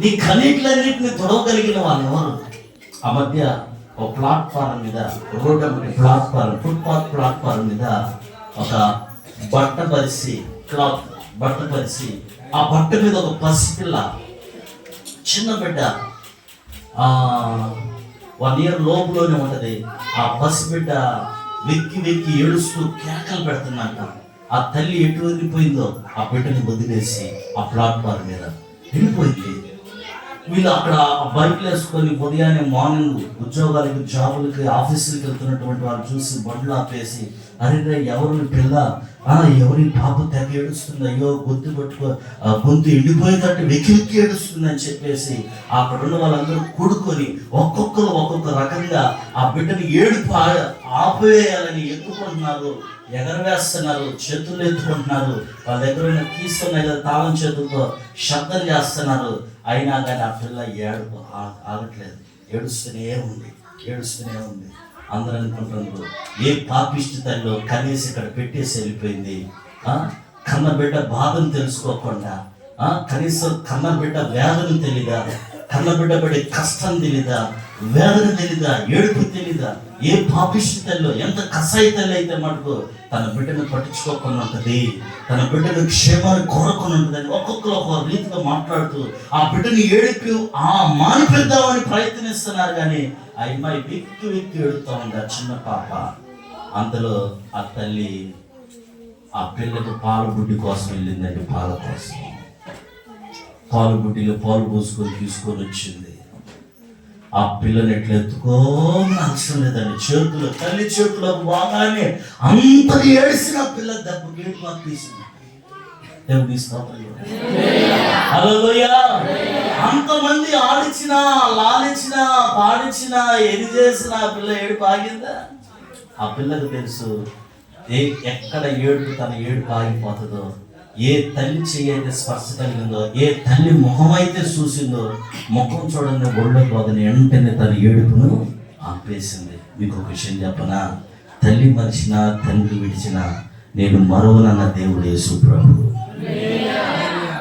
నీ కన్నీటిలన్నింటినీ తొడవగలిగిన వాళ్ళు ఎవరు? ఆ మధ్య ఒక ప్లాట్ఫారం మీద, రోడ్ ప్లాట్ఫారం, ఫుట్పాత్ ప్లాట్ఫారం మీద ఒక బట్ట పరిచి, క్లాత్ బట్ట పరిచి, ఆ బట్ట మీద ఒక పసిపిల్ల, చిన్న బిడ్డ, 1 year లోపులోనే ఉంటది. ఆ పసిబిడ్డ వెక్కి వెక్కి ఏడుస్తూ కేకలు పెడుతుందంట. ఆ తల్లి ఎటు వెళ్ళిపోయిందో ఆ బిడ్డని వదిలేసి ఆ ప్లాట్ఫారం మీద వెళ్ళిపోయింది. వీళ్ళు అక్కడ బైక్లు వేసుకొని ఉదయాన్నే మార్నింగ్ ఉద్యోగాలకి, జాబులకి, ఆఫీసులకి వెళ్తున్నటువంటి వాళ్ళు చూసి బండ్లు ఆపేసి, అరే ఎవరిని పిల్ల, ఎవరి పాప తెగ ఏడుస్తుంది, అయ్యో గొంతు ఎండిపోయేటట్టు వెక్కి వెక్కి ఏడుస్తుంది అని చెప్పేసి అక్కడ ఉన్న వాళ్ళందరూ కూడుకొని ఒక్కొక్కరు ఒక్కొక్క రకంగా ఆ బిడ్డని ఏడుపు ఆపేయాలని ఎత్తుకుంటున్నారు, ఎగరవేస్తున్నారు, చేతులు ఎత్తుకుంటున్నారు. వాళ్ళ దగ్గర ఉన్న తీసుకున్న తాళం చేతులతో శబ్దం చేస్తున్నారు. అయినా కానీ ఆ పిల్ల ఏడుపు ఆగట్లేదు, ఏడుస్తూనే ఉంది. అందరూ అనుకుంటున్నారు, ఏ పాపిష్టి తల్లిలో కనీసం ఇక్కడ పెట్టేసి వెళ్ళిపోయింది. కన్న బిడ్డ బాధను తెలుసుకోకుండా, కనీసం కన్న బిడ్డ వేదన తెలీదా, కన్న బిడ్డ పడే కష్టం తెలీదా, వేదన తెలీదా, ఏడుపు తెలీదా? ఏ పాపిష్టి తల్లిలో, ఎంత కసాయి తల్లి అయితే మటుకు తన బిడ్డను పట్టించుకోకుండా ఉంటుంది, తన బిడ్డను క్షేమాన్ని కోరకుండా ఉంటుందని ఒక్కొక్కరు ఒక రీతిగా మాట్లాడుతూ ఆ బిడ్డని ఏడుపు మానిపిద్దామని ప్రయత్నిస్తున్నారు. కానీ ఆ అమ్మాయి వెక్కి వెక్కి ఏడుతూ ఉంది, ఆ చిన్న పాప. అంతలో ఆ తల్లి ఆ పిల్లకి పాల బుడ్డి కోసం వెళ్ళిందండి. పాల కోసం పాలు బుడ్డిలో పాలు పోసుకొని తీసుకొని వచ్చింది. ఆ పిల్లని ఎట్లా ఎత్తుకోని అవసరం లేదండి, చేతులు, తల్లి చేతులకు బాగానే అంతటి ఏడిసిన పిల్ల దెబ్బకి ఏడు మాకు తీసింది. అంతమంది ఆడిచ్చినా, లాలిచ్చినా, పాడిచ్చినా, ఏది చేసినా ఆ పిల్ల ఏడుపు ఆగిందా? ఆ పిల్లకు తెలుసు ఎక్కడ ఏడుపు తన ఏడుపు ఆగిపోతుందో, ఏ తల్లి చెయ్యైతే స్పర్శ కలిగిందో, ఏ తల్లి ముఖం అయితే చూసిందో, ముఖం చూడండి ఒళ్ళో పోదని వెంటనే తన ఏడుపును ఆపేసింది. మీకు ఒక విషయం చెప్పనా? తల్లి మరిచినా, తండ్రి విడిచినా నేను మరువనన్న దేవుడు యేసు ప్రభువు.